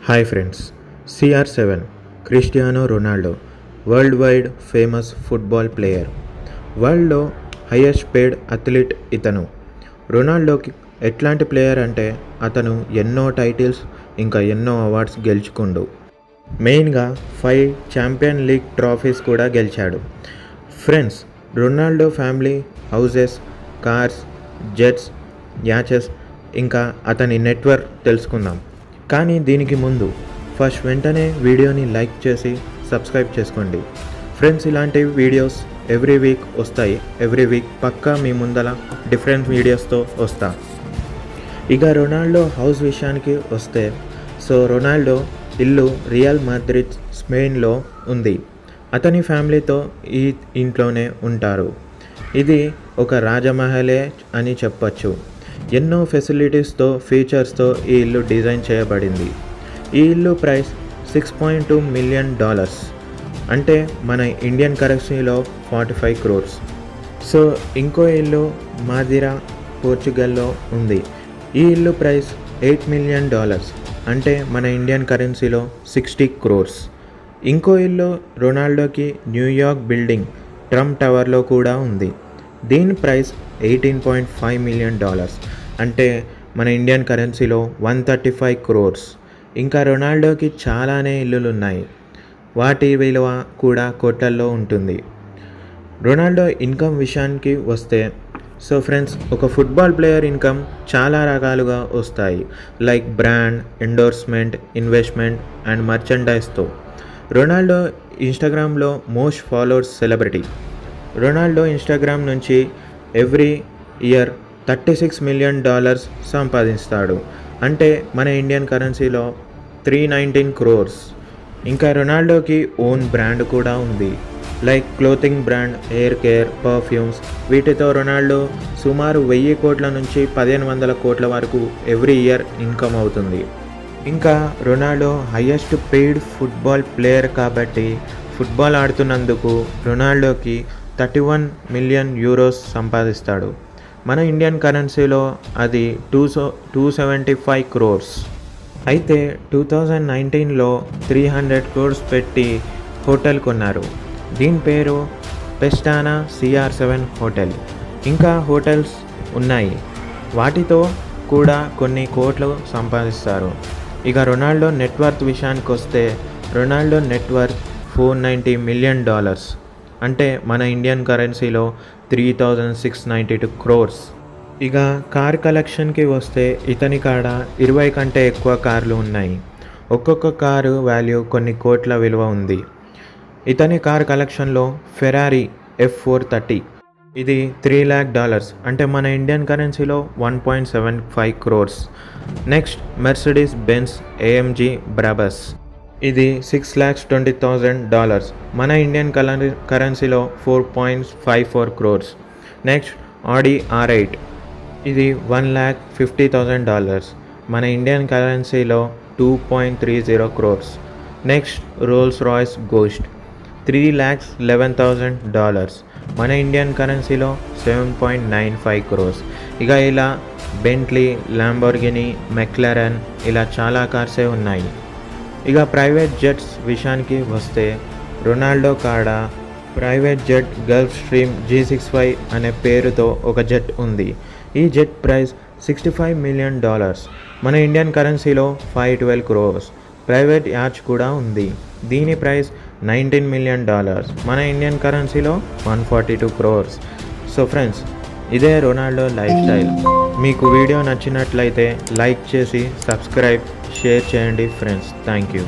Hi friends, CR7 Cristiano Ronaldo world wide famous football player. వరల్డ్లో highest paid athlete ఇతను. రొనాల్డోకి ఎట్లాంటి player అంటే అతను ఎన్నో టైటిల్స్ ఇంకా ఎన్నో అవార్డ్స్ గెలుచుకుండు. మెయిన్గా 5 ఛాంపియన్ లీగ్ ట్రాఫీస్ కూడా గెలిచాడు. Friends, Ronaldo family houses, cars, jets, యాచెస్ ఇంకా అతని నెట్వర్క్ తెలుసుకుందాం. కానీ దీనికి ముందు ఫస్ట్ వెంటనే వీడియోని లైక్ చేసి సబ్స్క్రైబ్ చేసుకోండి. ఫ్రెండ్స్, ఇలాంటి వీడియోస్ ఎవ్రీ వీక్ వస్తాయి. ఎవ్రీ వీక్ పక్కా మీ ముందల డిఫరెంట్ వీడియోస్తో వస్తా. ఇక రొనాల్డో హౌస్ విషయానికి వస్తే, రొనాల్డో ఇల్లు రియల్ మాడ్రిడ్ స్పెయిన్లో ఉంది. అతని ఫ్యామిలీతో ఈ ఇంట్లోనే ఉంటారు. ఇది ఒక రాజమహలే అని చెప్పచ్చు. ఎన్నో ఫెసిలిటీస్తో, ఫీచర్స్తో ఈ ఇల్లు డిజైన్ చేయబడింది. ఈ ఇల్లు ప్రైస్ $6.2 మిలియన్, అంటే మన ఇండియన్ కరెన్సీలో 45 crores. ఇంకో ఇల్లు మాదిరా, పోర్చుగల్లో ఉంది. ఈ ఇల్లు ప్రైస్ $8 మిలియన్, అంటే మన ఇండియన్ కరెన్సీలో 60 crores. ఇంకో ఇల్లు రొనాల్డోకి న్యూయార్క్ బిల్డింగ్ ట్రంప్ టవర్లో కూడా ఉంది. దీని ప్రైస్ $18.5 మిలియన్, అంటే మన ఇండియన్ కరెన్సీలో 135 crores. ఇంకా రొనాల్డోకి చాలానే ఇల్లులు ఉన్నాయి. వాటి విలువ కూడా కోట్లల్లో ఉంటుంది. రొనాల్డో ఇన్కమ్ విషయానికి వస్తే, ఫ్రెండ్స్, ఒక ఫుట్బాల్ ప్లేయర్ ఇన్కమ్ చాలా రకాలుగా వస్తాయి. Like brand, endorsement, investment and మర్చెండైజ్తో. రొనాల్డో ఇన్స్టాగ్రామ్లో most followers celebrity. Ronaldo Instagram నుంచి ఎవ్రీ ఇయర్ $36 మిలియన్ సంపాదిస్తాడు, అంటే మన ఇండియన్ కరెన్సీలో 319 crores. ఇంకా రొనాల్డోకి ఓన్ బ్రాండ్ కూడా ఉంది, like clothing brand, hair care, perfumes. వీటితో రొనాల్డో సుమారు 1000 కోట్ల నుంచి 1500 కోట్ల వరకు ఎవ్రీ ఇయర్ ఇన్కమ్ అవుతుంది. ఇంకా Ronaldo highest paid football player కాబట్టి ఫుట్బాల్ ఆడుతున్నందుకు రొనాల్డోకి 31 మిలియన్ యూరోస్ సంపాదిస్తాడు. మన ఇండియన్ కరెన్సీలో అది 275 crores. అయితే 2019లో 300 crores పెట్టి హోటల్ కొన్నారు. దీని పేరు పెస్టానా CR7 హోటల్. ఇంకా హోటల్స్ ఉన్నాయి, వాటితో కూడా కొన్ని కోట్లు సంపాదిస్తారు. ఇక రొనాల్డో నెట్వర్త్ విషయానికి వస్తే, రొనాల్డో నెట్వర్త్ $490 మిలియన్, అంటే మన ఇండియన్ కరెన్సీలో 3692 crores. ఇక కార్ కలెక్షన్కి వస్తే, ఇతని కాడ 20 కంటే ఎక్కువ కార్లు ఉన్నాయి. ఒక్కొక్క కారు వాల్యూ కొన్ని కోట్ల విలువ ఉంది. ఇతని కార్ కలెక్షన్లో ఫెరారీ F430, ఇది $3 lakh, అంటే మన ఇండియన్ కరెన్సీలో 1.75 crores. Next Mercedes Benz AMG బ్రాబస్, ఇది $6,20,000, మన ఇండియన్ కరెన్సీలో 4.54 crores. నెక్స్ట్ ఆడి R8, ఇది $1,50,000, మన ఇండియన్ కరెన్సీలో 2.30 crores. Next Rolls Royce ghost, $3,11,000, మన ఇండియన్ కరెన్సీలో 7.95 crores. ఇక ఇలా బెంట్లీ, ల్యాంబోర్గినీ, మెక్లారెన్ ఇలా చాలా కార్సే ఉన్నాయి. ఇక ప్రైవేట్ జెట్స్ విషయానికి వస్తే, రొనాల్డో కాడ private jet Gulf stream G65 అనే పేరుతో ఒక జెట్ ఉంది. ఈ జెట్ ప్రైస్ $65 మిలియన్, మన ఇండియన్ కరెన్సీలో 512 crores. ప్రైవేట్ యాచ్ కూడా ఉంది. దీని ప్రైస్ $19 మిలియన్, మన ఇండియన్ కరెన్సీలో 142 crores. ఫ్రెండ్స్, ఇదే రొనాల్డో లైఫ్ స్టైల్. మీకు వీడియో నచ్చినట్లయితే లైక్ చేసి సబ్స్క్రైబ్, షేర్ చేయండి ఫ్రెండ్స్. Thank you.